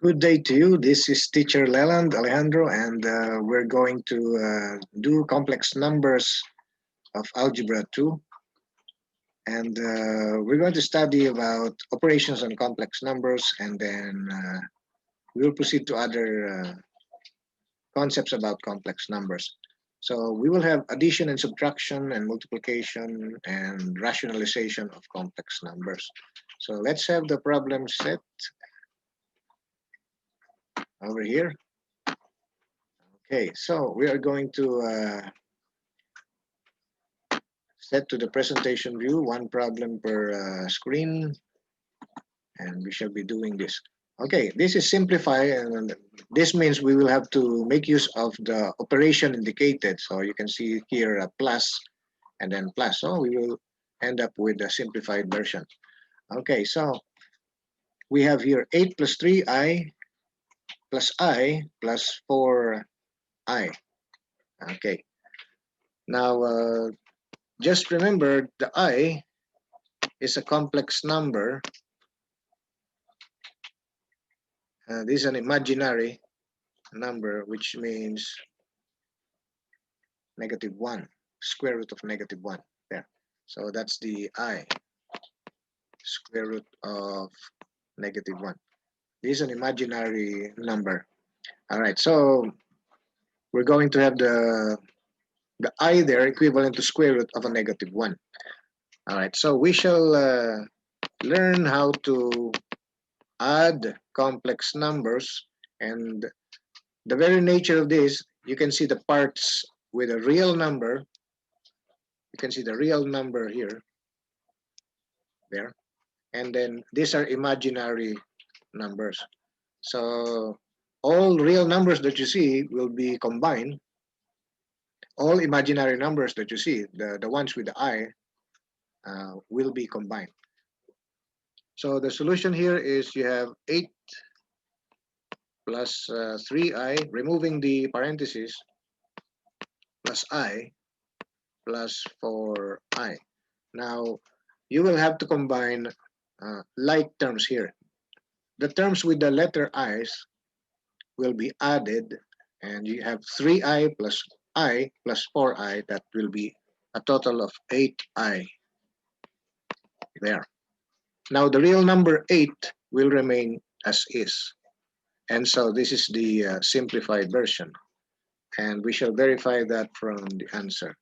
Good day to you. This is teacher Leland, Alejandro, and we're going to do complex numbers of Algebra 2. And we're going to study about operations on complex numbers, and then we'll proceed to other concepts about complex numbers. So we will have addition and subtraction and multiplication and rationalization of complex numbers. So let's have the problem set over here. Okay, so we are going to set to the presentation view, one problem per screen, and we shall be doing this. Okay, this is simplify, and this means we will have to make use of the operation indicated. So you can see here a plus and then plus. So we will end up with a simplified version. Okay, so we have here 8 plus 3i plus I plus 4i. Okay, now just remember the I is a complex number. This is an imaginary number, which means -1, square root of -1 there. So that's the I, square root of -1. This is an imaginary number. All right, so we're going to have the I there equivalent to square root of a -1. All right, so we shall learn how to add complex numbers, and the very nature of this, you can see the parts with a real number. You can see the real number here, there. And then these are imaginary numbers. So all real numbers that you see will be combined. All imaginary numbers that you see, the ones with the I, will be combined. So the solution here is you have 8 plus 3i, removing the parentheses, plus I, plus 4i. Now, you will have to combine like terms here. The terms with the letter i's will be added, and you have 3i plus I plus 4i. That will be a total of 8i there. Now, the real number 8 will remain as is. And so this is the simplified version. And we shall verify that from the answer.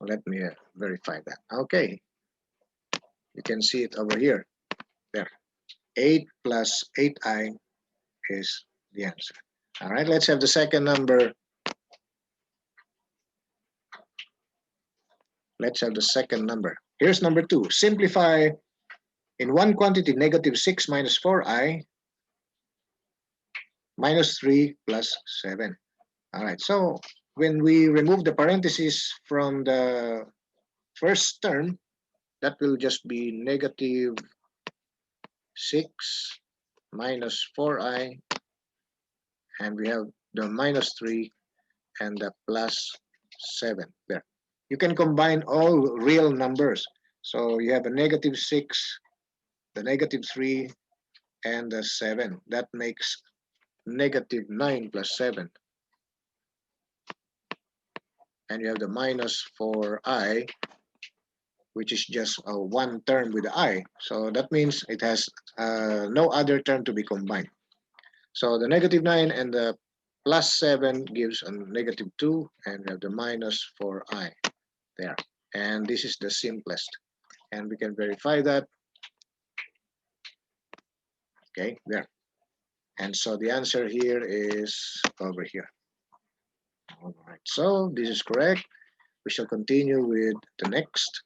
Let me verify that. Okay. You can see it over here. There. 8 plus 8i is the answer. All right, let's have the second number. Let's have the second number. Here's number 2. Simplify in one quantity -6 minus 4i minus 3 plus 7. All right, so when we remove the parentheses from the first term, that will just be -6 minus 4i, and we have the minus 3 and the plus 7 there. You can combine all real numbers. So you have a -6, the -3, and the 7. That makes -9 plus 7. And you have the minus 4i, which is just one term with the I. So that means it has no other term to be combined. So the -9 and the plus 7 gives a -2, and we have the minus 4i there. And this is the simplest. And we can verify that. Okay, there. And so the answer here is over here. All right, so this is correct. We shall continue with the next.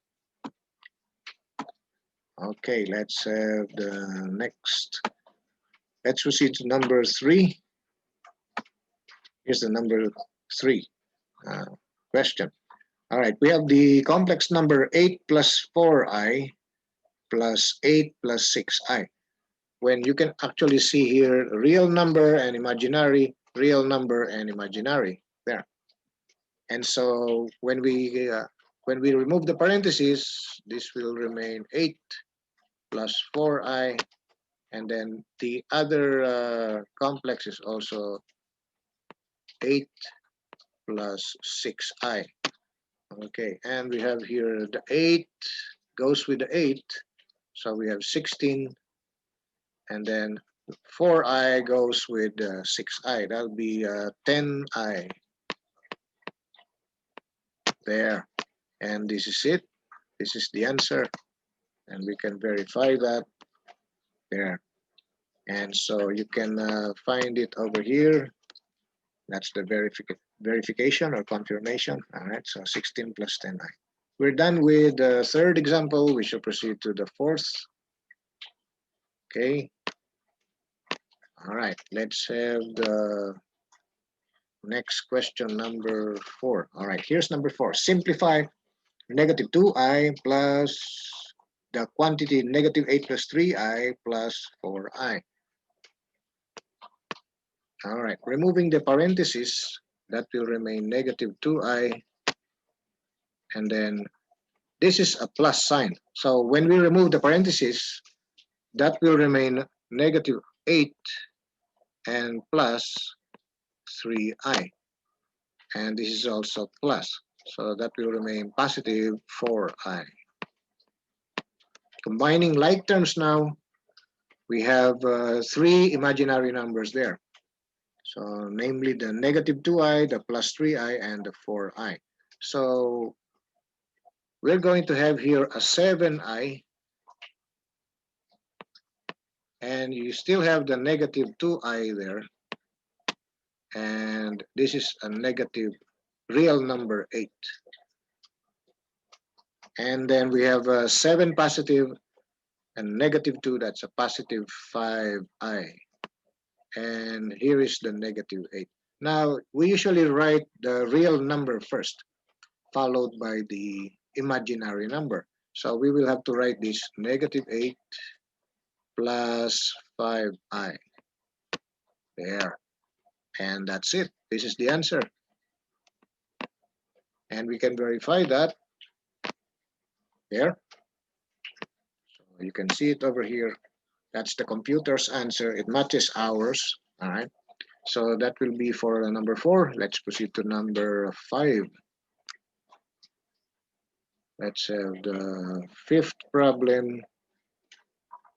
Okay, let's have the next. Let's proceed to number 3. Here's the number 3 question. All right, we have the complex number 8 plus 4i plus 8 plus 6i. When you can actually see here real number and imaginary, real number and imaginary there. And so when we remove the parentheses, this will remain 8 plus 4i, and then the other complex is also 8 plus 6i. Okay, and we have here the 8 goes with the 8, so we have 16, and then 4i goes with 6i. That'll be 10i there, and this is it. This is the answer, and we can verify that there. And so you can find it over here. That's the verification or confirmation. All right, so 16 plus 10i. We're done with the third example. We shall proceed to the fourth. Okay. All right, let's have the next question, number 4. All right, here's number 4. Simplify negative 2i plus the quantity negative 8 plus 3i plus 4i. All right, removing the parentheses, that will remain negative 2i, and then this is a plus sign. So when we remove the parentheses, that will remain negative 8 and plus 3i. And this is also plus. So that will remain positive 4i. Combining like terms now, we have 3 imaginary numbers there. So namely the negative 2i, the plus 3i, and the 4i. So we're going to have here a 7i, and you still have the negative 2i there, and this is a negative real number 8. And then we have a 7 positive and negative 2, that's a positive 5i. And here is the negative 8. Now, we usually write the real number first, followed by the imaginary number. So we will have to write this negative 8 plus 5i. There. And that's it. This is the answer. And we can verify that there. So you can see it over here. That's the computer's answer. It matches ours. All right. So that will be for number 4. Let's proceed to number 5. Let's have the 5th problem.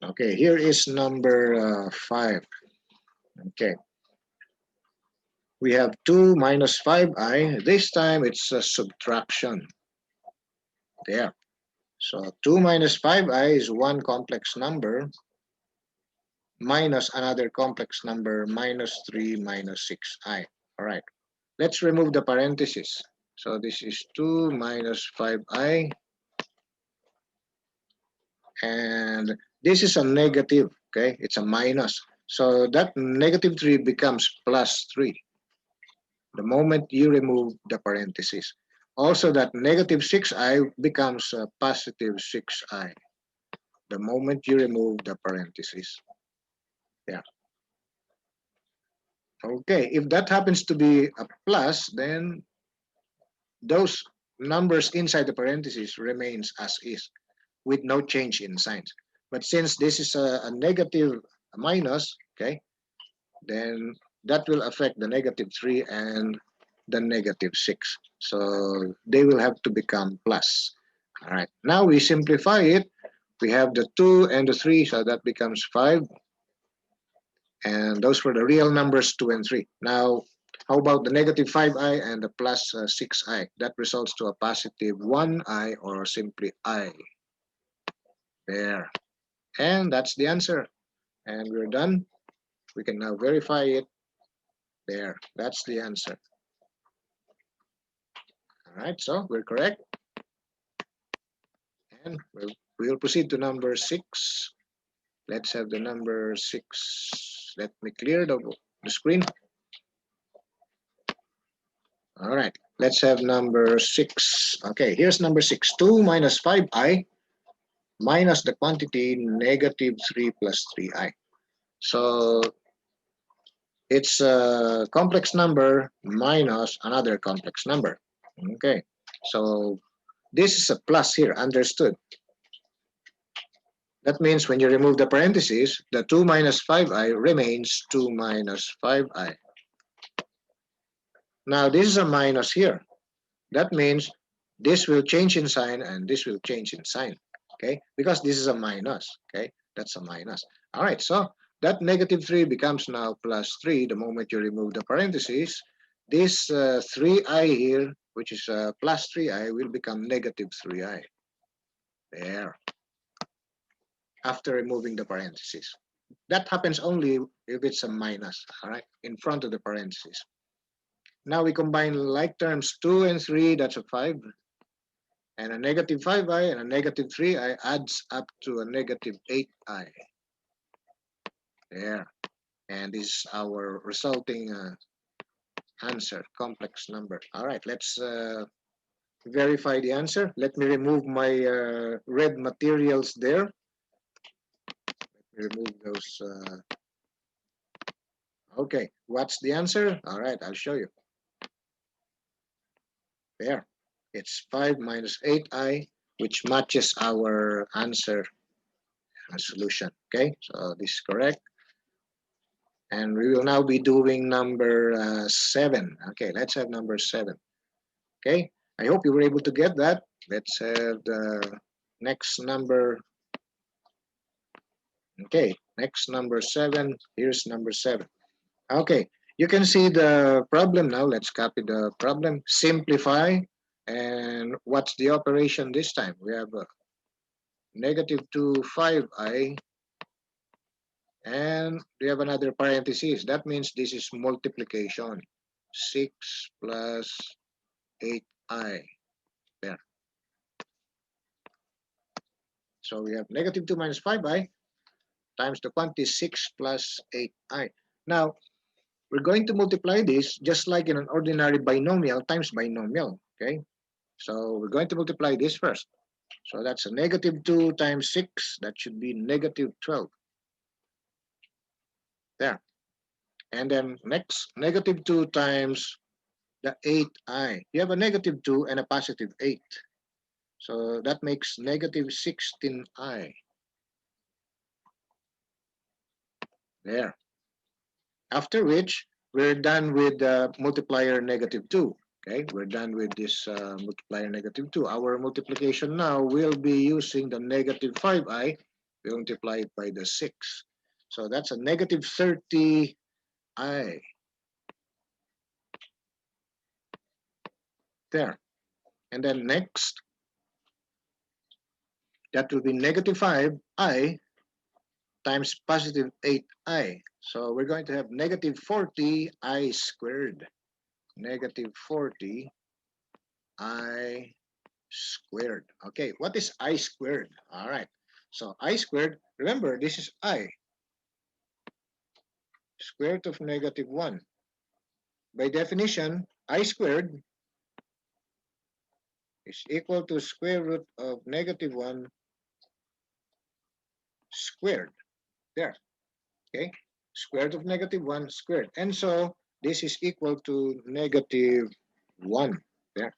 Okay, here is number 5. Okay. We have 2 minus 5i. This time it's a subtraction. There. So 2 minus 5i is one complex number minus another complex number minus 3 minus 6i. All right. Let's remove the parentheses. So this is 2 minus 5i. And this is a negative, okay? It's a minus. So that negative 3 becomes plus 3 the moment you remove the parentheses. Also, that negative 6i becomes a positive 6i the moment you remove the parentheses. Yeah. Okay, if that happens to be a plus, then those numbers inside the parentheses remains as is with no change in signs. But since this is a negative, a minus, okay, then that will affect the negative 3 and the negative 6. So they will have to become plus. All right, now we simplify it. We have the 2 and the 3, so that becomes 5. And those were the real numbers 2 and 3. Now, how about the negative 5i and the plus 6i? That results to a positive 1i or simply I. There. And that's the answer. And we're done. We can now verify it. There. That's the answer. All right, so we're correct. And we'll proceed to number 6. Let's have the number 6. Let me clear the screen. All right, let's have number 6. Okay, here's number 6. 2 minus 5i minus the quantity negative 3 plus 3i. So it's a complex number minus another complex number. Okay, so this is a plus here, understood. That means when you remove the parentheses, the 2 minus 5i remains 2 minus 5i. Now this is a minus here. That means this will change in sign and this will change in sign. Okay, because this is a minus. Okay, that's a minus. All right, so that negative 3 becomes now plus 3 the moment you remove the parentheses. This 3i here, which is plus 3i, will become negative 3i. There, after removing the parentheses. That happens only if it's a minus, all right, in front of the parentheses. Now we combine like terms 2 and 3, that's a 5. And a negative 5i and a negative 3i adds up to a negative 8i. There. And this is our resulting answer, complex number. All right, let's verify the answer. Let me remove my red materials there. Remove those. Okay, what's the answer? All right, I'll show you. There. It's 5 minus 8i, which matches our answer solution. Okay, so this is correct. And we will now be doing number 7. Okay, let's have number 7. Okay, I hope you were able to get that. Let's have the next number. Okay, next number 7. Here's number 7. Okay, you can see the problem now. Let's copy the problem. Simplify. And what's the operation this time? We have negative 2, 5i. And we have another parenthesis. That means this is multiplication. 6 plus 8i. There. So we have negative 2 minus 5i times the quantity 6 plus 8i. Now, we're going to multiply this just like in an ordinary binomial times binomial. Okay. So we're going to multiply this first. So that's a negative 2 times 6. That should be negative 12. There. And then next, negative 2 times the 8i. You have a negative 2 and a positive 8. So that makes negative 16i. There. After which, we're done with the multiplier negative 2. Okay, we're done with this multiplier negative 2. Our multiplication now will be using the negative 5i. We multiply it by the 6. So that's a negative 30i. There. And then next, that will be negative 5i times positive 8i. So we're going to have negative 40i squared. Negative 40i squared. Okay, what is I squared? All right. So I squared, remember, this is I. Square root of negative 1. By definition, I squared is equal to square root of negative 1 squared. There. Okay. Square root of negative 1 squared. And so this is equal to negative 1. There.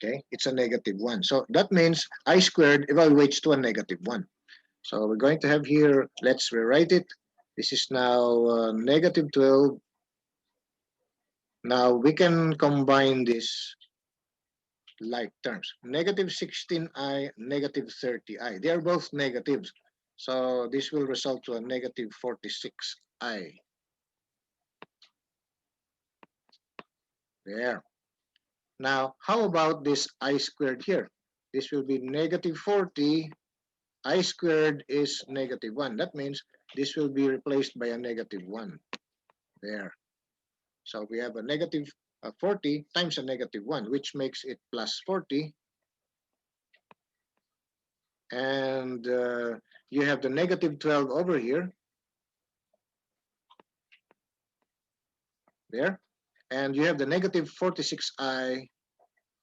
Okay. It's a negative 1. So that means I squared evaluates to a negative 1. So we're going to have here, let's rewrite it. This is now negative 12. Now we can combine this like terms. Negative 16i, negative 30i. They are both negatives. So this will result to a negative 46i. There. Now, how about this I squared here? This will be negative 40. I squared is negative 1. That means this will be replaced by a negative 1. There. So we have a negative 40 times a negative 1, which makes it plus 40. And you have the negative 12 over here. There. And you have the negative 46i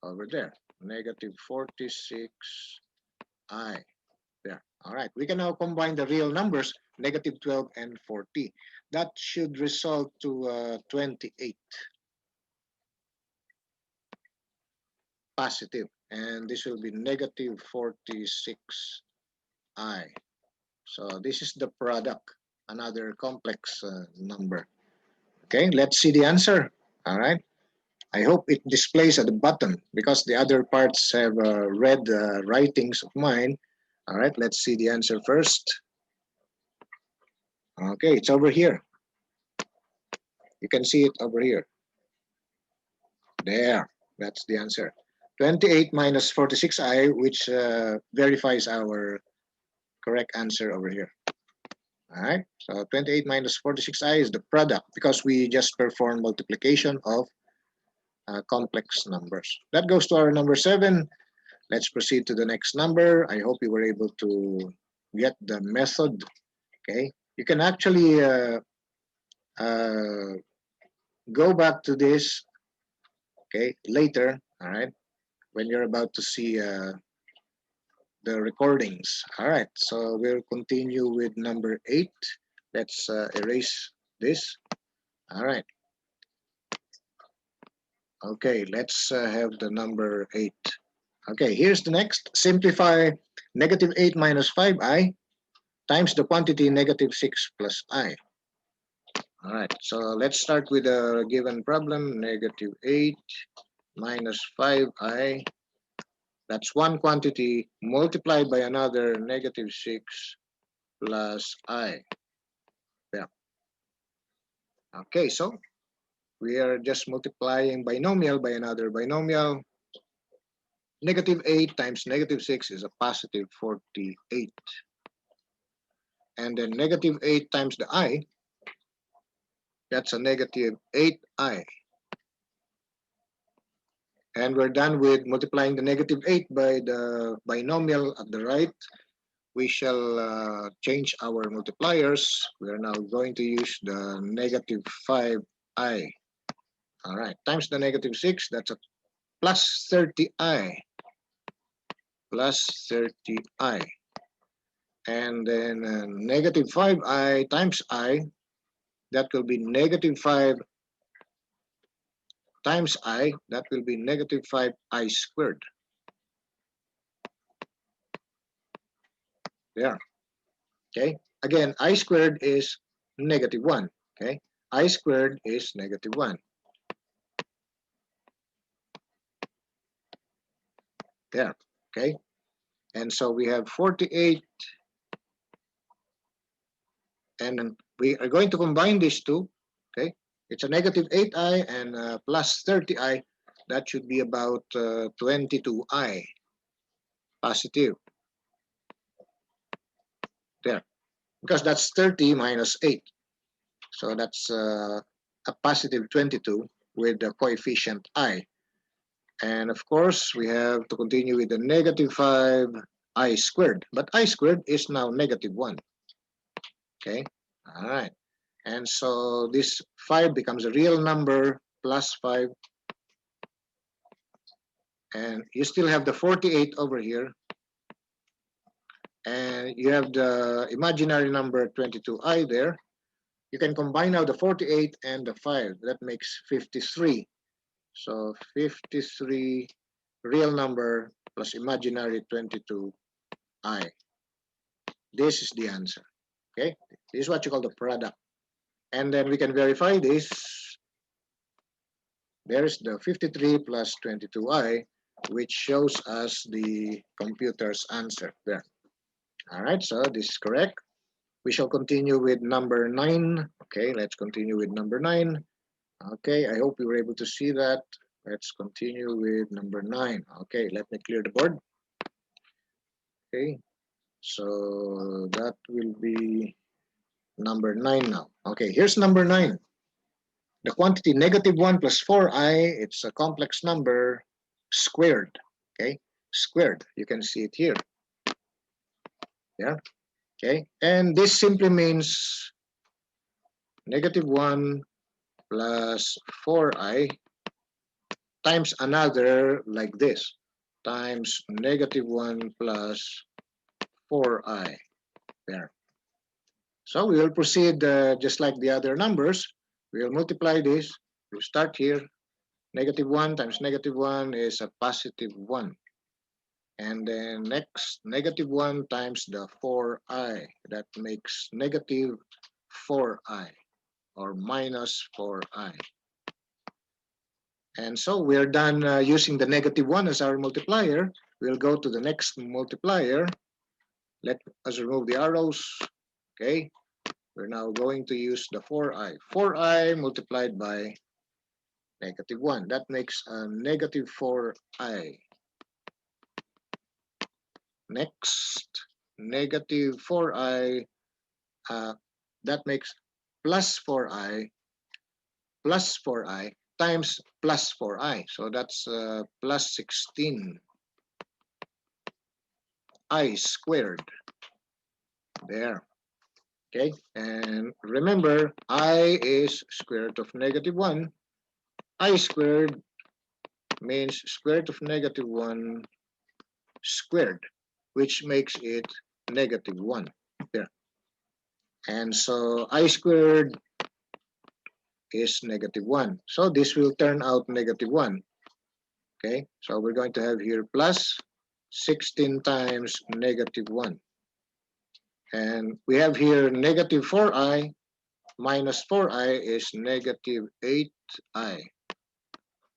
over there. Negative 46i. There. All right. We can now combine the real numbers, negative 12 and 40. That should result to 28. Positive. And this will be negative 46i. So this is the product, another complex number. Okay, let's see the answer. All right. I hope it displays at the bottom because the other parts have red writings of mine. All right, let's see the answer first. Okay, it's over here. You can see it over here. There, that's the answer. 28 minus 46i, which verifies our correct answer over here. All right, so 28 minus 46i is the product because we just performed multiplication of complex numbers. That goes to our number 7. Let's proceed to the next number. I hope you were able to get the method. Okay, you can actually uh, go back to this, okay, later. All right, when you're about to see the recordings. All right, so we'll continue with number 8. Let's erase this. All right. Okay, let's have the number 8. Okay, here's the next. Simplify negative 8 minus 5i times the quantity negative 6 plus I. All right, so let's start with a given problem. Negative 8 minus 5i. That's one quantity multiplied by another negative 6 plus I. Yeah. Okay, so we are just multiplying binomial by another binomial. Negative 8 times negative 6 is a positive 48. And then negative 8 times the I, that's a negative 8i. And we're done with multiplying the negative 8 by the binomial at the right. We shall change our multipliers. We are now going to use the negative 5i. All right, times the negative 6, that's a plus 30i. Plus 30i. And then negative 5i times I, that will be negative 5 times I, that will be negative 5i squared. There. Okay. Again, I squared is negative 1. Okay. I squared is negative 1. There. Okay. And so we have 48. And we are going to combine these two. Okay. It's a negative 8i and plus 30i. That should be about 22i. Positive. There. Because that's 30 minus 8. So that's a positive 22 with the coefficient I. And of course, we have to continue with the negative 5i squared. But I squared is now negative 1. Okay? All right. And so this 5 becomes a real number, plus 5. And you still have the 48 over here. And you have the imaginary number 22i there. You can combine now the 48 and the 5. That makes 53. So 53 real number plus imaginary 22i. This is the answer. Okay, this is what you call the product. And then we can verify this. There's the 53 plus 22i, which shows us the computer's answer there. All right, so this is correct. We shall continue with number 9. Okay, let's continue with number 9. Okay, I hope you were able to see that. Let's continue with number 9. Okay, let me clear the board. Okay, so that will be number 9 now. Okay, here's number 9. The quantity negative 1 plus 4i, it's a complex number squared. Okay, squared. You can see it here. Yeah, okay. And this simply means negative 1 plus 4i times another like this, times negative 1 plus 4i. There. So we will proceed just like the other numbers. We will multiply this. We'll start here. Negative 1 times negative 1 is a positive 1. And then next, negative 1 times the 4i. That makes negative 4i or minus 4i. And so we're done using the negative 1 as our multiplier. We'll go to the next multiplier. Let us remove the arrows. Okay, we're now going to use the 4i. 4i multiplied by negative 1. That makes a negative 4i. Next, negative 4i. That makes plus 4i times plus 4i. So that's plus 16i squared. There. Okay, and remember, I is square root of negative 1. I squared means square root of negative 1 squared, which makes it negative 1. There. And so I squared is negative 1. So this will turn out negative 1. Okay, so we're going to have here plus 16 times negative 1. And we have here negative 4i minus 4i is negative 8i.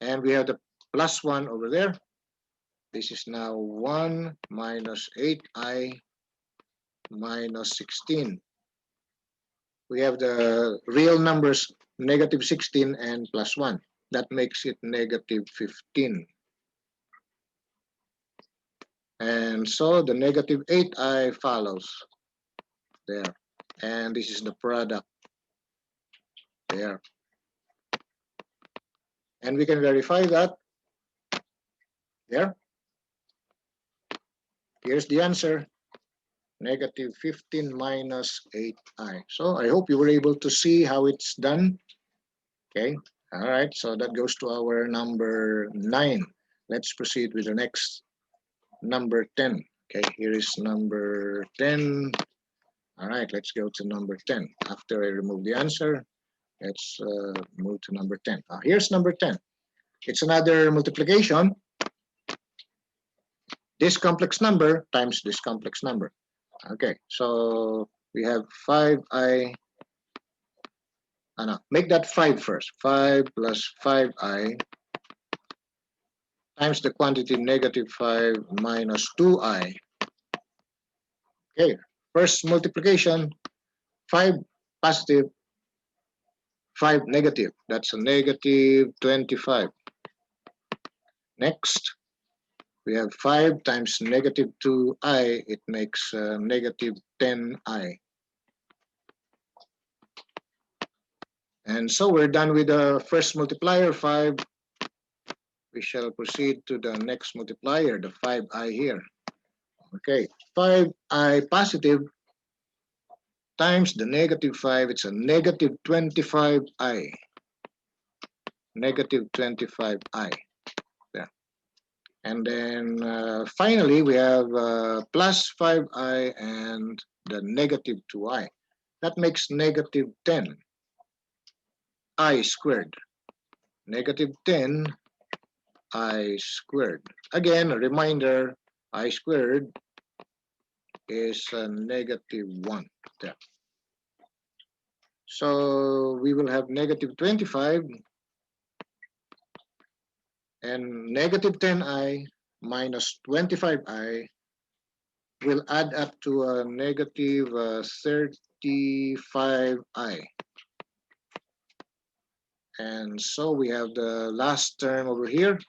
And we have the plus 1 over there. This is now 1 minus 8i minus 16. We have the real numbers negative 16 and plus 1. That makes it negative 15. And so the negative 8i follows there. And this is the product there. And we can verify that there. Here's the answer, negative 15 minus 8i. So I hope you were able to see how it's done. Okay, all right, so that goes to our number 9. Let's proceed with the next number 10. Okay, here is number 10. All right, let's go to number 10. After I remove the answer, let's move to number 10. Here's number 10. It's another multiplication. This complex number times this complex number. Okay, so we have 5i. Make that 5 first. 5 plus 5i times the quantity negative 5 minus 2i. Okay, first multiplication, 5 positive, 5 negative. That's a negative 25. Next, we have 5 times negative 2i. It makes negative 10i. And so we're done with the first multiplier, 5. We shall proceed to the next multiplier, the 5i here. Okay, 5i positive times the negative 5. It's a negative 25i. Negative 25i. There. And then finally, we have plus 5i and the negative 2i. That makes negative 10i squared. Negative 10i squared. Again, a reminder, I squared is negative 1. There. So we will have negative 25 and negative 10i minus 25i will add up to a negative 35i. And so we have the last term over here.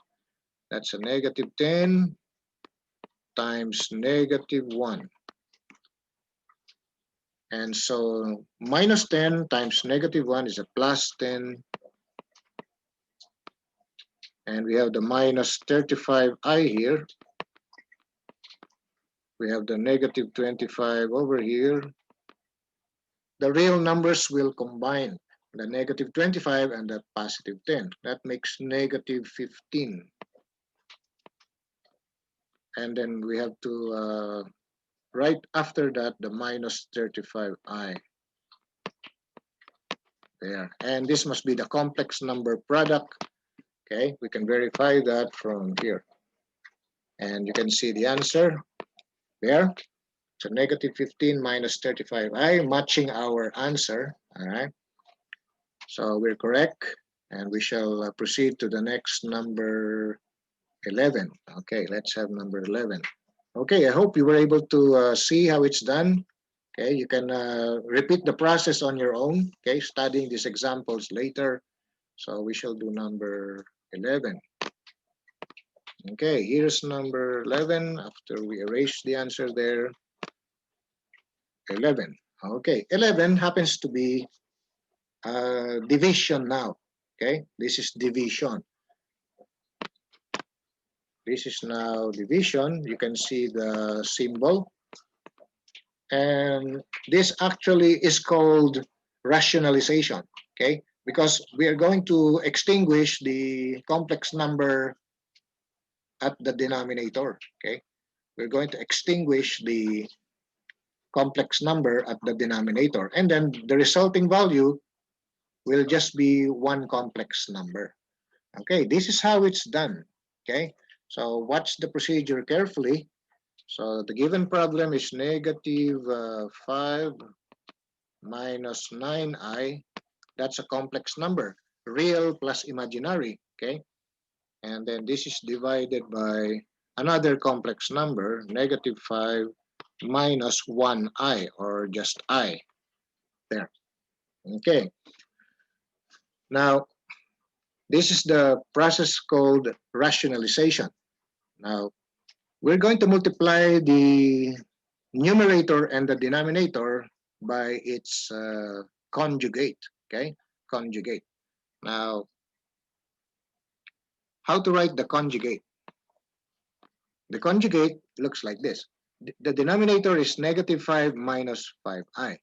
That's a negative 10 times negative 1. And so minus 10 times negative 1 is a plus 10. And we have the minus 35i here. We have the negative 25 over here. The real numbers will combine, the negative 25 and the positive 10. That makes negative 15. And then we have to right after that, the minus 35i. There. And this must be the complex number product. Okay, we can verify that from here. And you can see the answer there. So negative 15 minus 35i, matching our answer. All right. So we're correct. And we shall proceed to the next number 11. Okay, let's have number 11. Okay, I hope you were able to see how it's done. Okay, you can repeat the process on your own. Okay, studying these examples later. So we shall do number 11. Okay, here's number 11 after we erase the answer there. 11. Okay, 11 happens to be division now. Okay, this is division. This is now division. You can see the symbol. And this actually is called rationalization. Okay, because we are going to extinguish the complex number at the denominator. Okay, we're going to extinguish the complex number at the denominator, and then the resulting value will just be one complex number. Okay, this is how it's done. Okay, so watch the procedure carefully. So the given problem is negative 5 minus 9i. That's a complex number, real plus imaginary. Okay, and then this is divided by another complex number, negative 5 minus 1i, or just I there. Okay, now this is the process called rationalization. Now we're going to multiply the numerator and the denominator by its conjugate. Okay, conjugate. Now, how to write the conjugate? The conjugate looks like this. The denominator is negative 5 minus 5i.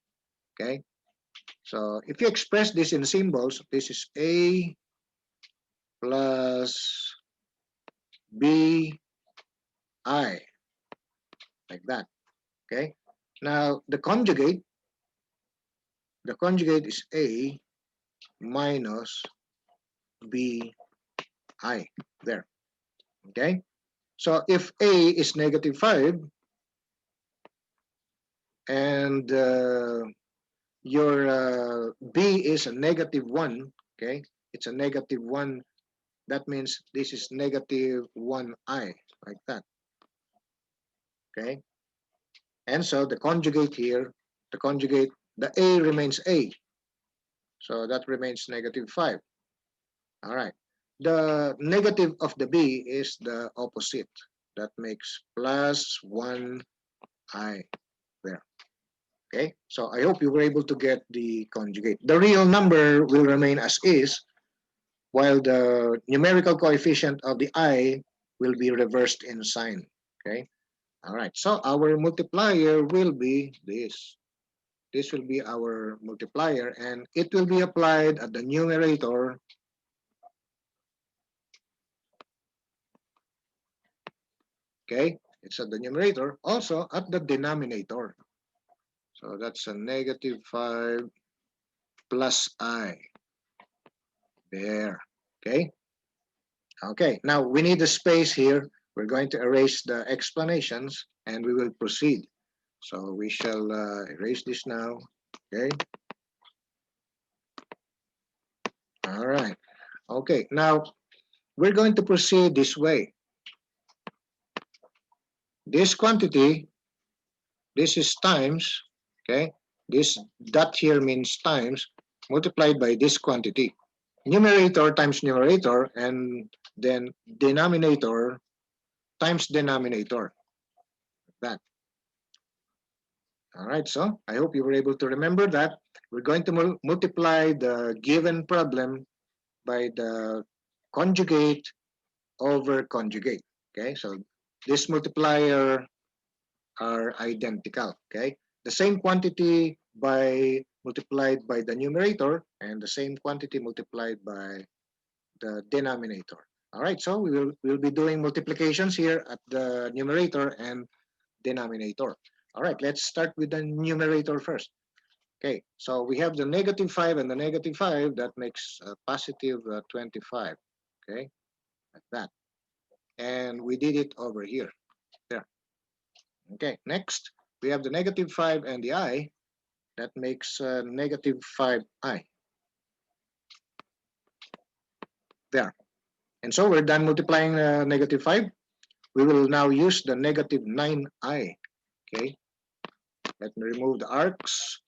Okay, so if you express this in symbols, this is a plus bi, like that. Okay, now the conjugate is a minus bi there. Okay, so if a is negative 5 and your b is a negative 1, okay, it's a negative 1, that means this is negative 1i, like that. Okay, and so the conjugate here, the a remains a, so that remains negative 5. All right, the negative of the b is the opposite, that makes plus 1i there. Okay, so I hope you were able to get the conjugate. The real number will remain as is, while the numerical coefficient of the I will be reversed in sign. Okay, all right, so our multiplier will be this. This will be our multiplier, and it will be applied at the numerator. Okay, it's at the numerator, also at the denominator. So that's a negative 5 plus I there. Okay. Okay, now we need a space here. We're going to erase the explanations and we will proceed. So we shall erase this now. Okay. All right. Okay, now we're going to proceed this way. This quantity, this is times, okay? This dot here means times multiplied by this quantity. Numerator times numerator, and then denominator times denominator. That. All right, so I hope you were able to remember that. We're going to multiply the given problem by the conjugate over conjugate. Okay, so this multiplier are identical. Okay, the same quantity multiplied by the numerator and the same quantity multiplied by the denominator. All right, so we'll be doing multiplications here at the numerator and denominator. All right, let's start with the numerator first. Okay, so we have the negative 5 and the negative 5. That makes positive 25. Okay, like that. and we did it over here. There. Okay, next, we have the negative 5 and the I. That makes negative 5i. There. And so we're done multiplying negative 5. We will now use the negative 9i. Okay, let me remove the arcs.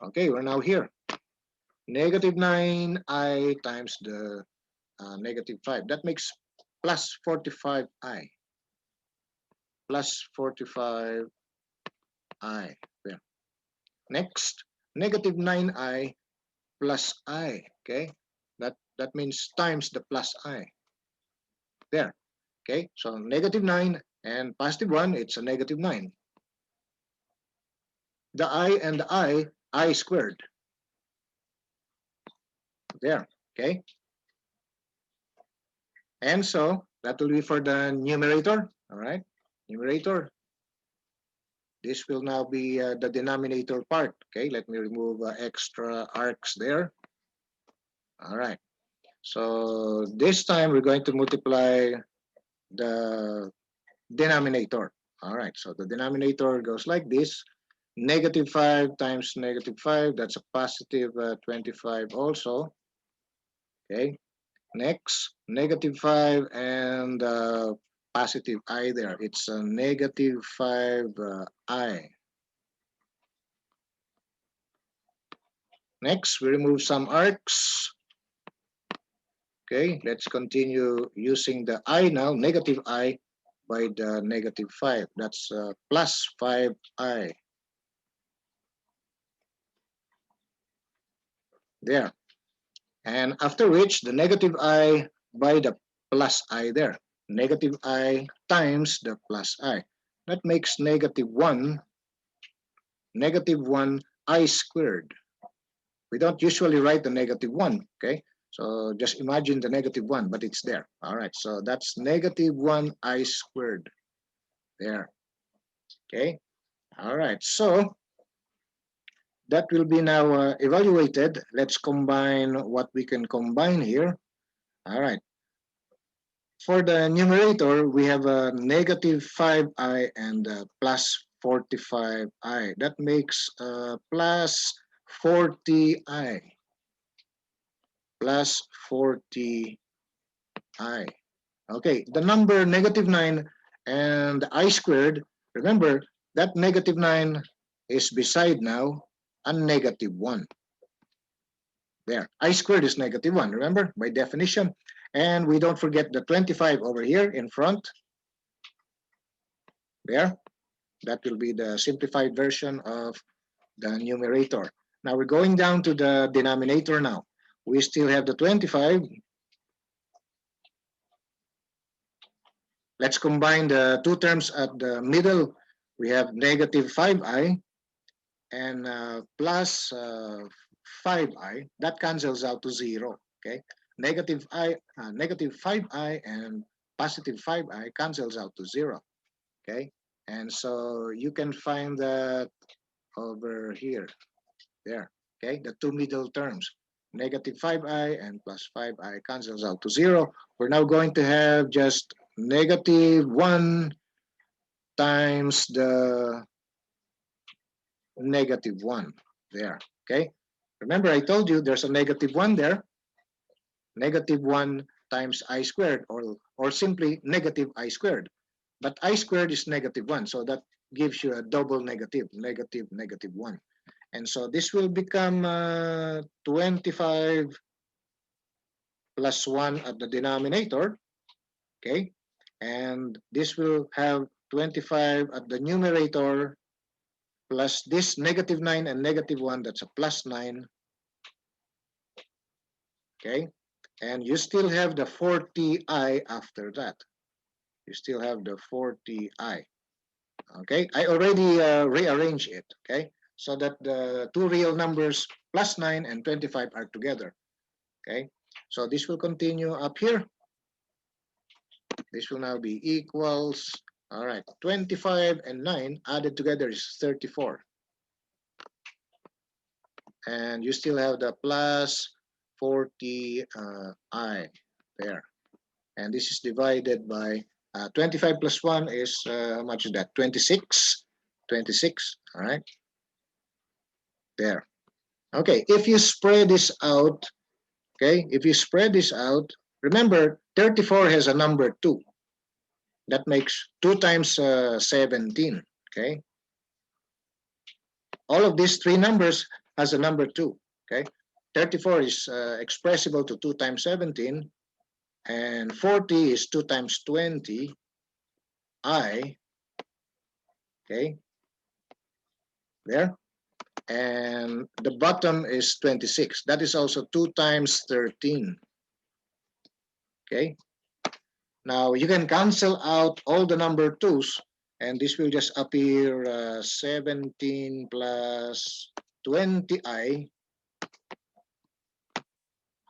Okay, we're now here. Negative 9i times the negative 5. That makes plus 45i. Plus 45i. There. Next, negative 9i plus I. Okay, that means times the plus I. There. Okay, so negative 9 and positive 1, it's a negative 9. The I and the I squared. There. Okay, and so that will be for the numerator. All right, numerator. This will now be the denominator part. Okay, let me remove extra arcs there. All right, so this time we're going to multiply the denominator. All right, so the denominator goes like this. Negative 5 times negative 5, that's a positive 25 also. Okay, next, negative 5 and positive I there. It's a negative 5i. Next, we remove some arcs. Okay, let's continue using the I now, negative I by the negative 5. That's plus 5i. There. And after which, the negative I by the plus I there. Negative I times the plus I. That makes negative 1 I squared. We don't usually write the negative 1, okay? So just imagine the negative 1, but it's there. All right, so that's negative 1 I squared there, okay? All right, so that will be now evaluated. Let's combine what we can combine here. All right. For the numerator, we have a negative 5i and plus 45i. That makes plus 40i. Plus 40i. Okay, the number negative 9 and I squared, remember that negative 9 is beside now a negative 1. There, I squared is negative 1, remember, by definition. And we don't forget the 25 over here in front. There, that will be the simplified version of the numerator. Now we're going down to the denominator now. We still have the 25. Let's combine the two terms at the middle. We have negative 5i and plus 5i. That cancels out to 0. Okay, negative 5i and positive 5i cancels out to 0. Okay, and so you can find that over here, there. Okay, the two middle terms, negative 5i and plus 5i cancels out to 0. We're now going to have just negative 1 times the negative 1 there. Okay, remember I told you there's a negative 1 there. Negative 1 times I squared, or simply negative I squared. But I squared is negative 1, so that gives you a double negative, negative 1. And so this will become 25 plus 1 at the denominator, okay? And this will have 25 at the numerator plus this negative 9 and negative 1, that's a plus 9, okay? And you still have the 40i after that. You still have the 40i, okay? I already rearranged it, okay? So that the two real numbers plus 9 and 25 are together, okay? So this will continue up here. This will now be equals, all right, 25 and 9 added together is 34. And you still have the plus 40i there. And this is divided by 25 plus 1 is, how much is that? 26. 26, all right? There. Okay, if you spread this out, okay, if you spread this out, remember 34 has a number 2. That makes 2 times 17, okay? All of these three numbers has a number 2, okay? 34 is expressible to 2 times 17, and 40 is 2 times 20, I, okay, there. And the bottom is 26. That is also 2 times 13, okay? Now you can cancel out all the number 2's, and this will just appear 17 plus 20i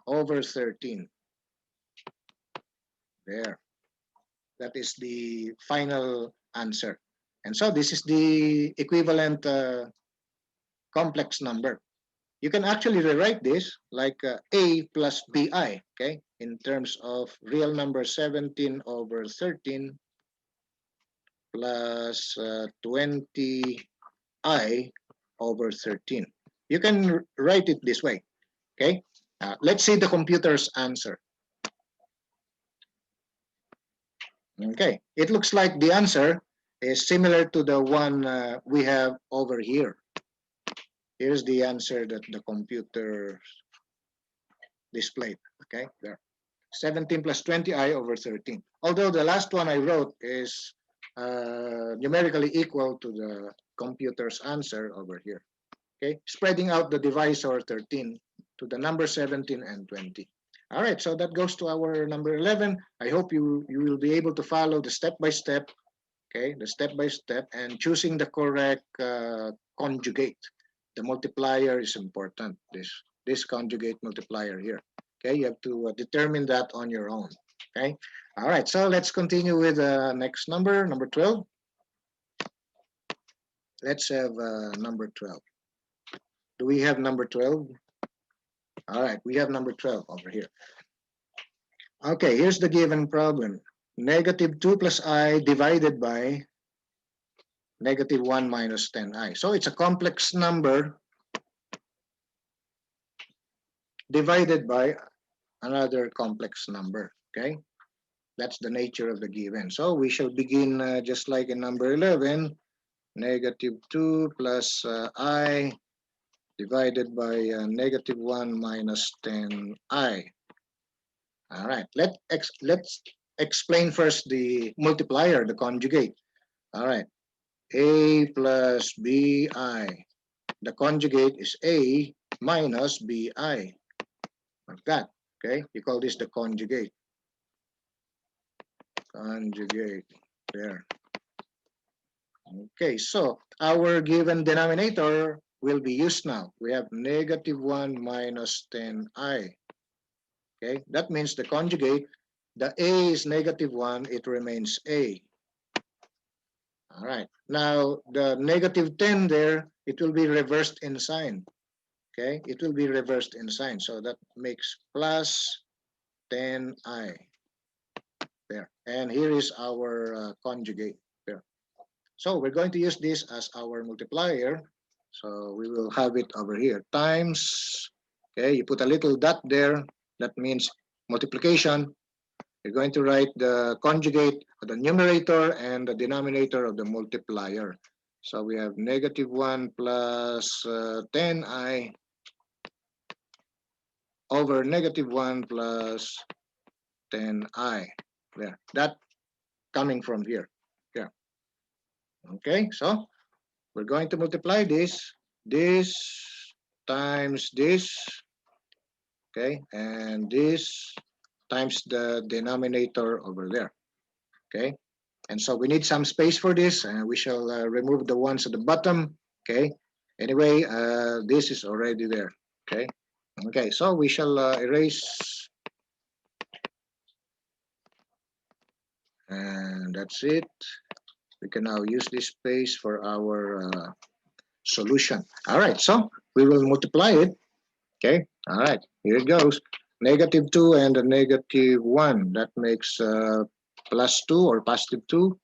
over 13. There. That is the final answer. And so this is the equivalent complex number. You can actually rewrite this like a plus bi, okay, in terms of real number 17 over 13 plus 20i over 13. You can write it this way, okay? Let's see the computer's answer. Okay, it looks like the answer is similar to the one we have over here. Here's the answer that the computer displayed, okay, there. 17 plus 20i over 13. Although the last one I wrote is numerically equal to the computer's answer over here, okay? Spreading out the divisor 13 to the number 17 and 20. All right, so that goes to our number 11. I hope you will be able to follow the step-by-step, okay, the step-by-step, and choosing the correct conjugate. The multiplier is important, this conjugate multiplier here. Okay, you have to determine that on your own. Okay, all right, so let's continue with the next number, number 12. Let's have number 12. Do we have number 12? All right, we have number 12 over here. Okay, here's the given problem. Negative 2 plus I divided by negative 1 minus 10i. So it's a complex number divided by another complex number, okay? That's the nature of the given. So we shall begin just like in number 11, negative 2 plus I divided by negative 1 minus 10i. All right, let's explain first the multiplier, the conjugate. All right, a plus bi. The conjugate is a minus bi. Like that, okay? You call this the conjugate. Conjugate, there. Okay, so our given denominator will be used now. We have negative 1 minus 10i. Okay, that means the conjugate, the a is negative 1, it remains a. All right, now the negative 10 there, it will be reversed in sign. Okay, it will be reversed in sign. So that makes plus 10i. There. And here is our conjugate there. So we're going to use this as our multiplier. So we will have it over here. Times, okay, you put a little dot there. That means multiplication. You're going to write the conjugate of the numerator and the denominator of the multiplier. So we have negative 1 plus 10i over negative 1 plus 10i. There. That coming from here. Yeah. Okay, so we're going to multiply this times this, okay, and this times the denominator over there, okay. And so we need some space for this, and we shall remove the ones at the bottom, okay. Anyway, this is already there, okay. Okay, so we shall erase, and that's it. We can now use this space for our solution. All right, so we will multiply it. Okay, all right, here it goes. Negative 2 and a negative 1. That makes plus 2 or positive 2,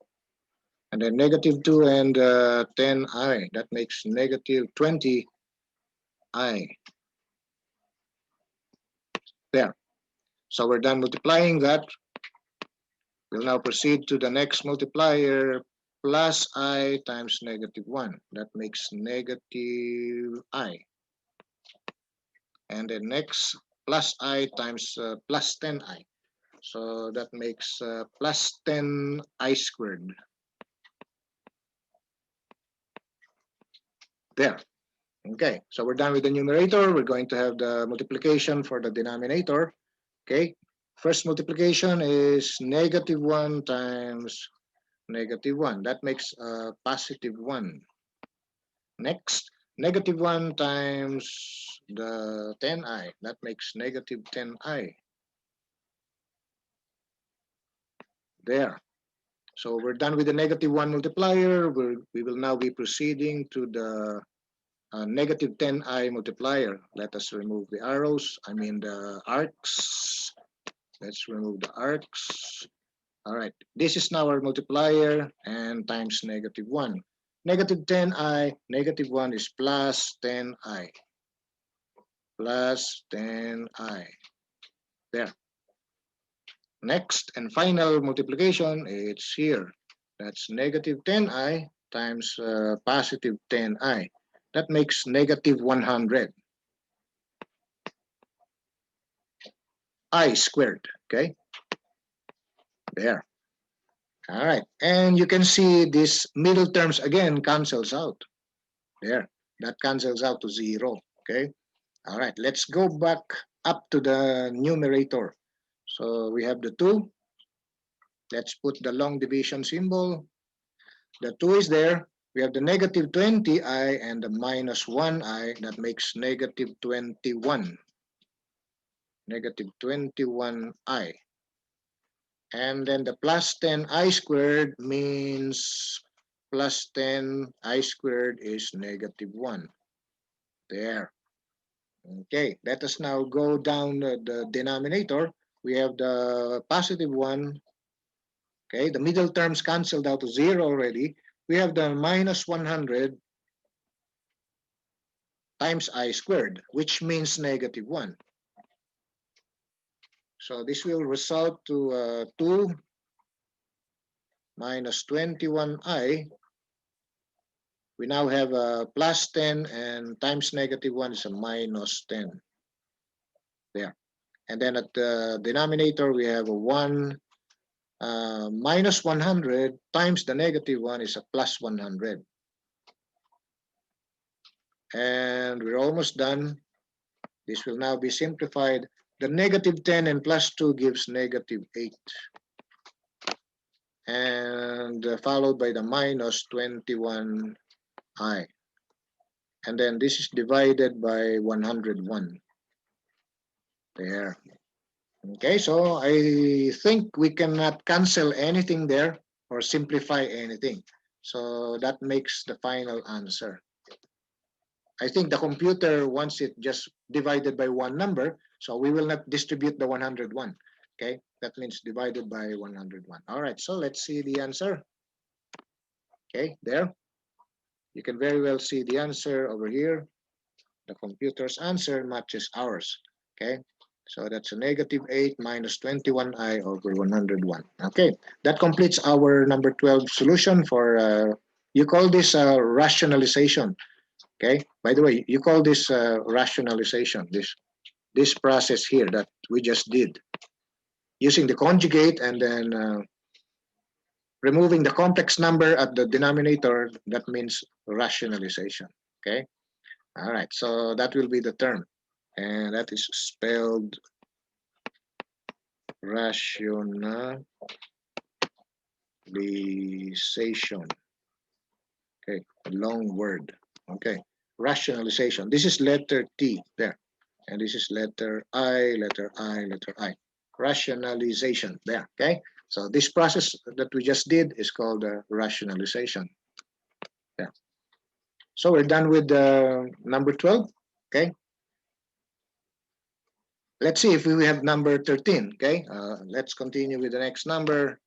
and then negative 2 and 10i. That makes negative 20i. There. So we're done multiplying that. We'll now proceed to the next multiplier, plus I times negative 1. That makes negative I. And then next, plus I times plus 10i. So that makes plus 10i squared. There. Okay, so we're done with the numerator. We're going to have the multiplication for the denominator. Okay, first multiplication is negative 1 times negative 1. That makes positive 1. Next, negative 1 times the 10i. That makes negative 10i. There. So we're done with the negative 1 multiplier. We will now be proceeding to the negative 10i multiplier. Let us remove the arrows. I mean the arcs. Let's remove the arcs. All right. This is now our multiplier and times negative 1. Negative 10i, negative 1 is plus 10i. Plus 10i. There. Next and final multiplication, it's here. That's negative 10i times positive 10i. That makes negative 100. I squared, okay? There. All right. And you can see this middle terms again cancels out. There. That cancels out to 0, okay? All right. Let's go back up to the numerator. So we have the 2. Let's put the long division symbol. The 2 is there. We have the negative 20i and the minus 1i. That makes negative 21. Negative 21i. And then the plus 10i squared means plus 10i squared is negative 1. There. Okay, let us now go down the denominator. We have the positive 1. Okay, the middle terms canceled out to 0 already. We have the minus 100 times I squared, which means negative 1. So this will result to 2 minus 21i. We now have a plus 10 and times negative 1 is a minus 10. There. And then at the denominator, we have a 1 minus 100 times the negative 1 is a plus 100. And we're almost done. This will now be simplified. The negative 10 and plus 2 gives negative 8. And followed by the minus 21i. And then this is divided by 101. There. Okay, so I think we cannot cancel anything there or simplify anything. So that makes the final answer. I think the computer wants it just divided by one number, so we will not distribute the 101. Okay, that means divided by 101. All right, so let's see the answer. Okay, there. You can very well see the answer over here. The computer's answer matches ours. Okay, so that's a negative 8 minus 21i over 101. Okay, that completes our number 12 solution for, you call this rationalization. Okay, by the way, you call this rationalization, this process here that we just did. Using the conjugate and then removing the complex number at the denominator, that means rationalization. Okay, all right, so that will be the term. And that is spelled rationalization. Okay, a long word. Okay, rationalization. This is letter T there. And this is letter I, letter I, letter I. Rationalization there. Okay, so this process that we just did is called rationalization. Yeah. So we're done with number 12. Okay. Let's see if we have number 13. Okay. Let's continue with the next number.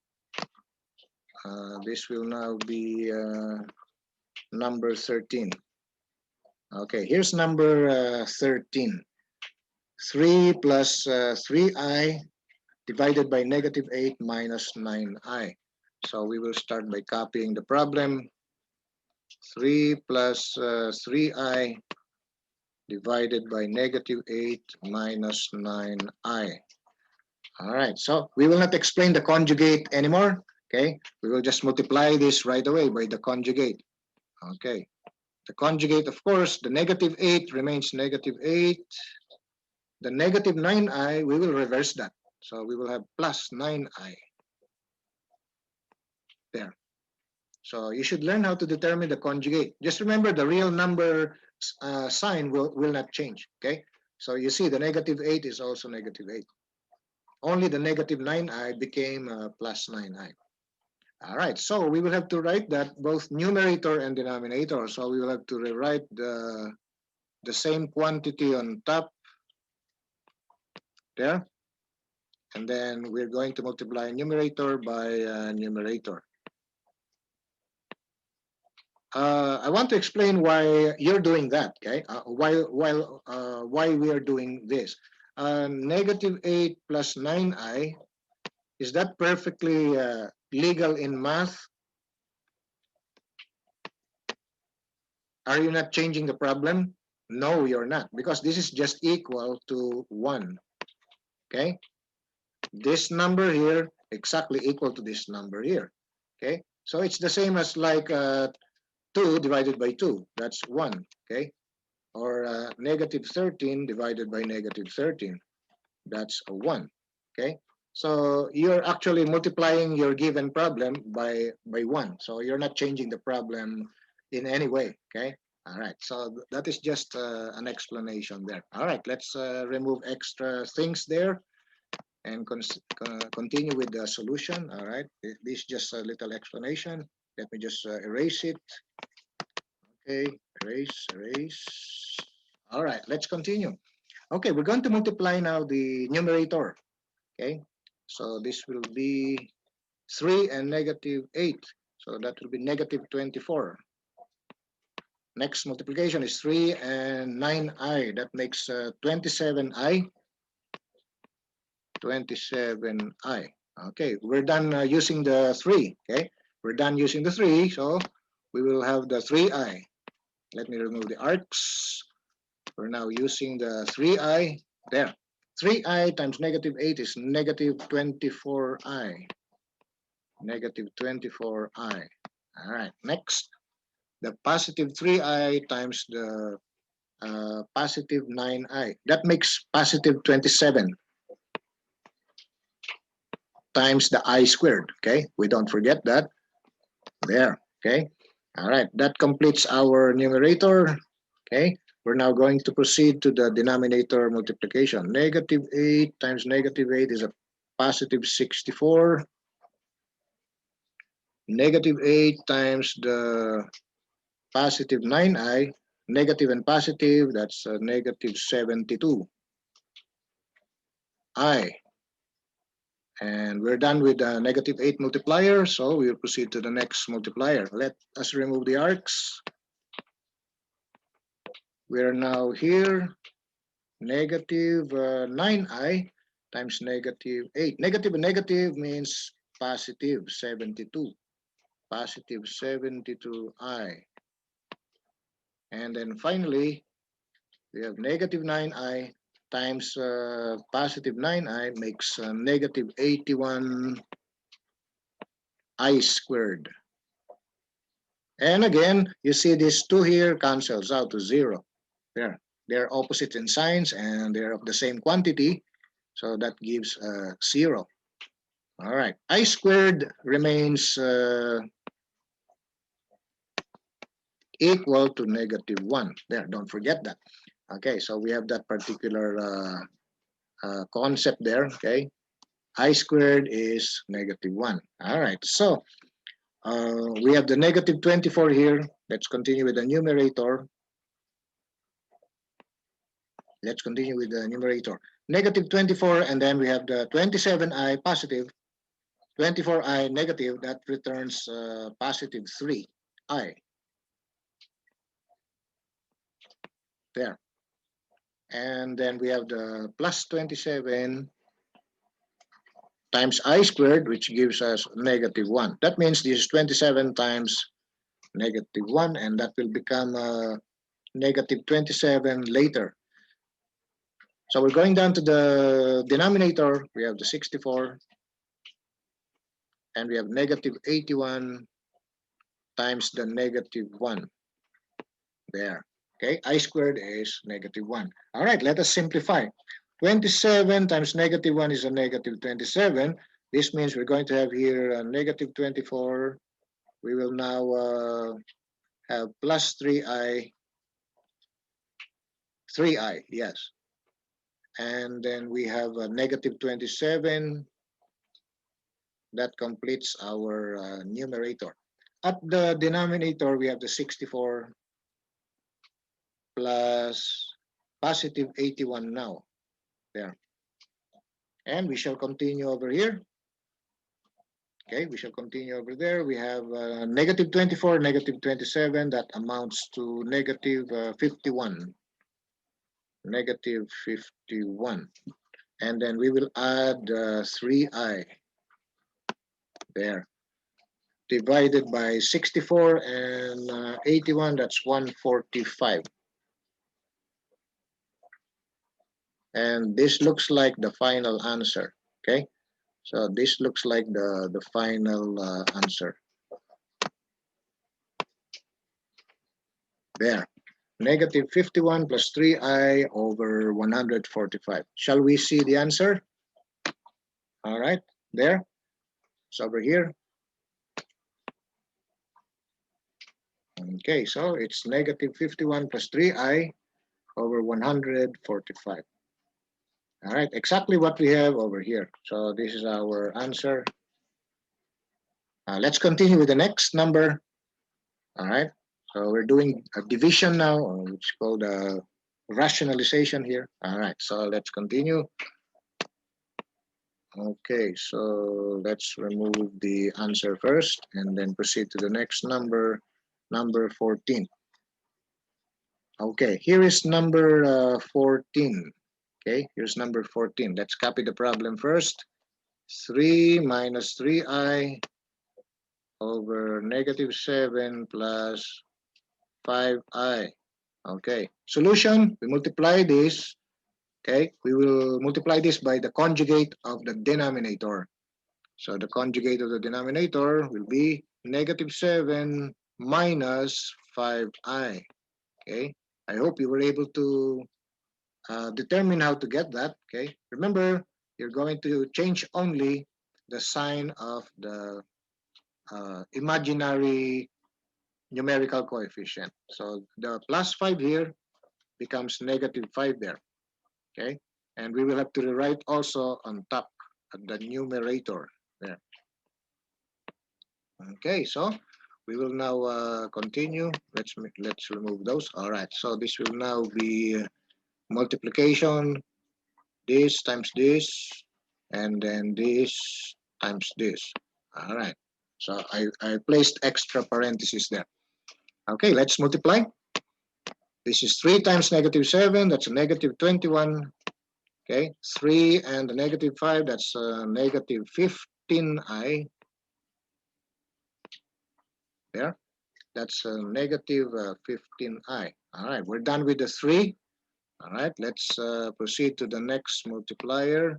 This will now be number 13. Okay, here's number 13. 3 plus 3i divided by negative 8 minus 9i. So we will start by copying the problem. 3 plus 3i divided by negative 8 minus 9i. All right, so we will not explain the conjugate anymore. Okay, we will just multiply this right away by the conjugate. Okay, the conjugate, of course, the negative 8 remains negative 8. The negative 9i, we will reverse that. So we will have plus 9i there. So you should learn how to determine the conjugate. Just remember the real number sign will not change. Okay, so you see the negative 8 is also negative 8. Only the negative 9i became plus 9i. All right, so we will have to write that both numerator and denominator. So we will have to rewrite the same quantity on top there. And then we're going to multiply numerator by numerator. I want to explain why you're doing that, okay? Why we are doing this. Negative 8 plus 9i, is that perfectly legal in math? Are you not changing the problem? No, you're not, because this is just equal to 1, okay? This number here exactly equal to this number here, okay? So it's the same as like 2 divided by 2, that's 1, okay? Or negative 13 divided by negative 13, that's a 1, okay? So you're actually multiplying your given problem by 1. So you're not changing the problem in any way, okay? All right, so that is just an explanation there. All right, let's remove extra things there and continue with the solution. All right, this is just a little explanation. Let me just erase it. Okay, erase. All right, let's continue. Okay, we're going to multiply now the numerator. Okay, so this will be 3 and negative 8. So that will be negative 24. Next multiplication is 3 and 9i. That makes 27i. 27i. Okay, we're done using the 3. Okay, we're done using the 3. So we will have the 3i. Let me remove the arcs. We're now using the 3i. There. 3i times negative 8 is negative 24i. Negative 24i. All right, next. The positive 3i times the positive 9i. That makes positive 27 times the I squared. Okay, we don't forget that. There. Okay. All right, that completes our numerator. Okay, we're now going to proceed to the denominator multiplication. Negative 8 times negative 8 is a positive 64. Negative 8 times the positive 9i, negative and positive, that's negative 72i. And we're done with the negative 8 multiplier, so we'll proceed to the next multiplier. Let us remove the arcs. We're now here, negative 9i times negative 8. Negative and negative means positive 72. Positive 72i. And then finally, we have negative 9i times positive 9i makes negative 81i squared. And again, you see this 2 here cancels out to 0. There. They're opposite in signs and they're of the same quantity. So that gives 0. All right. I squared remains equal to negative 1. There, don't forget that. Okay, so we have that particular concept there. Okay. I squared is negative 1. All right. So we have the negative 24 here. Let's continue with the numerator. Let's continue with the numerator. Negative 24, and then we have the 27i positive. 24i negative, that returns positive 3i. There. And then we have the plus 27 times I squared, which gives us negative 1. That means this is 27 times negative 1, and that will become negative 27 later. So we're going down to the denominator. We have the 64, and we have negative 81 times the negative 1. There. Okay, I squared is negative 1. All right, let us simplify. 27 times negative 1 is a negative 27. This means we're going to have here a negative 24. We will now have plus 3i, yes. And then we have a negative 27. That completes our numerator. At the denominator, we have the 64 plus positive 81 now. There. And we shall continue over here. Okay, we shall continue over there. We have negative 24, negative 27. That amounts to negative 51. Negative 51. And then we will add 3i. There. Divided by 64 and 81, that's 145. And this looks like the final answer. Okay, so this looks like the final answer. There. Negative 51 plus 3i over 145. Shall we see the answer? All right, there. It's over here. Okay, so it's negative 51 plus 3i over 145. All right, exactly what we have over here. So this is our answer. Let's continue with the next number. All right, so we're doing a division now, which is called rationalization here. All right, so let's continue. Okay, so let's remove the answer first and then proceed to the next number, number 14. Okay, here is number 14. Okay, here's number 14. Let's copy the problem first. 3 minus 3i over negative 7 plus 5i. Okay, solution, we multiply this. Okay, we will multiply this by the conjugate of the denominator. So the conjugate of the denominator will be negative 7 minus 5i. Okay, I hope you were able to determine how to get that. Okay, remember, you're going to change only the sign of the imaginary numerical coefficient. So the plus 5 here becomes negative 5 there. Okay, and we will have to rewrite also on top of the numerator there. Okay, so we will now continue. Let's remove those. All right, so this will now be multiplication, this times this, and then this times this. All right, so I placed extra parentheses there. Okay, let's multiply. This is 3 times negative 7, that's a negative 21. Okay, 3 and the negative 5, that's negative 15i. There, that's a negative 15i. All right, we're done with the 3. All right, let's proceed to the next multiplier.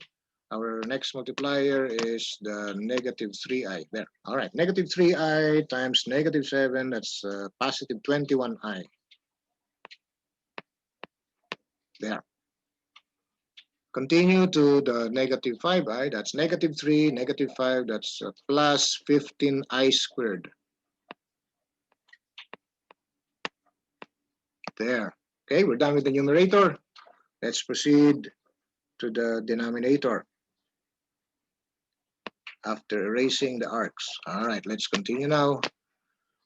Our next multiplier is the negative 3i. There. All right, negative 3i times negative 7, that's positive 21i. There. Continue to the negative 5i, that's negative 3, negative 5, that's plus 15i squared. There. Okay, we're done with the numerator. Let's proceed to the denominator after erasing the arcs. All right, let's continue now.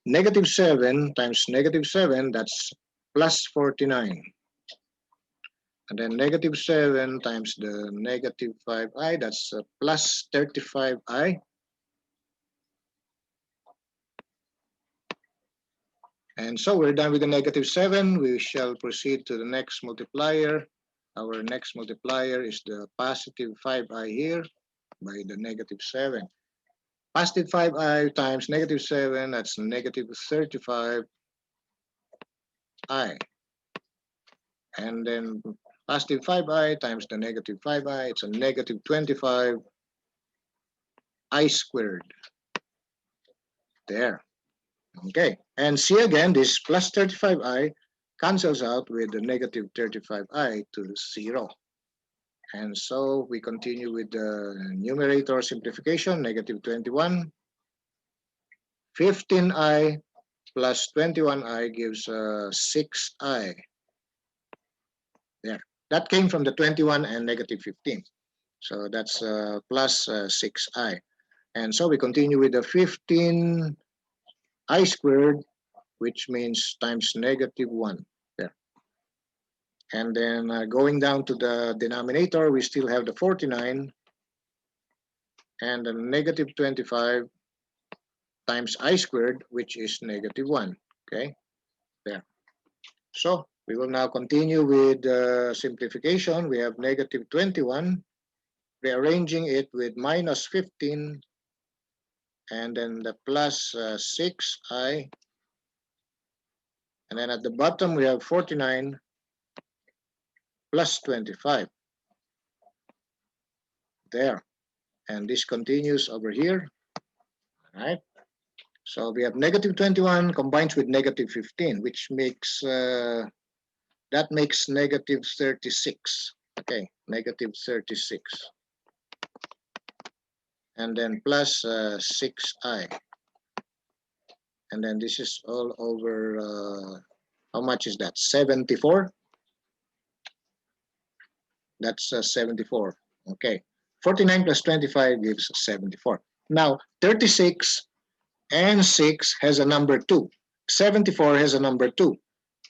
Negative 7 times negative 7, that's plus 49. And then negative 7 times the negative 5i, that's plus 35i. And so we're done with the -7. We shall proceed to the next multiplier. Our next multiplier is the positive 5i here by the -7. Positive 5i times -7, that's negative 35i. And then positive 5i times the negative 5i, it's a negative 25i squared. There. Okay. And see again, this plus 35i cancels out with the negative 35i to 0. And so we continue with the numerator simplification, negative 21. 15i plus 21i gives 6i. There. That came from the 21 and negative 15. So that's plus 6i. And so we continue with the 15i squared, which means times -1. There. And then going down to the denominator, we still have the 49 and the negative 25 times I squared, which is -1. Okay, there. So we will now continue with simplification. We have negative 21, rearranging it with minus 15, and then the plus 6i. And then at the bottom, we have 49 plus 25. There. And this continues over here. All right. So we have negative 21 combines with negative 15, which makes that makes negative 36. Okay, negative 36. And then plus 6i. And then this is all over, how much is that? 74? That's 74. Okay. 49 plus 25 gives 74. Now, 36 and 6 has a number 2. 74 has a number 2.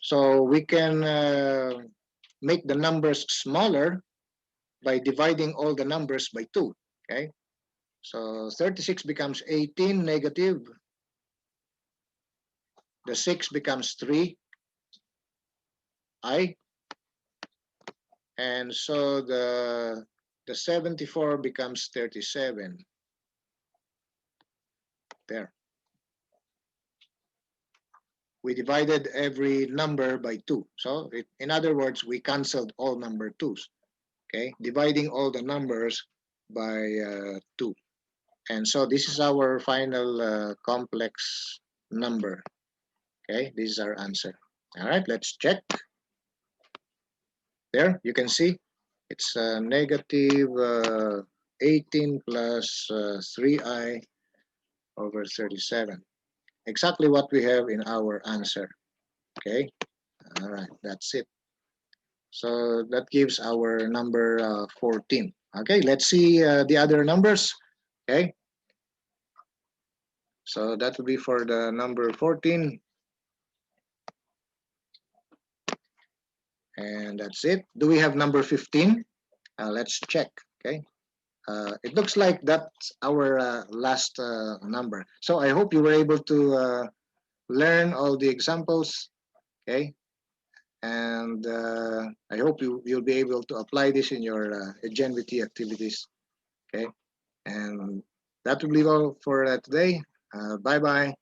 So we can make the numbers smaller by dividing all the numbers by 2. Okay. So 36 becomes 18 negative. The 6 becomes 3i. And so the 74 becomes 37. There. We divided every number by 2. So in other words, we canceled all number 2's. Okay, dividing all the numbers by 2. And so this is our final complex number. Okay, this is our answer. All right, let's check. There, you can see it's negative 18 plus 3i over 37. Exactly what we have in our answer. Okay, all right, that's it. So that gives our number 14. Okay, let's see the other numbers. Okay, so that will be for the number 14. And that's it. Do we have number 15? Let's check. Okay, it looks like that's our last number. So I hope you were able to learn all the examples. Okay, and I hope you'll be able to apply this in your Genvity activities. Okay, and that will be all for today. Bye bye.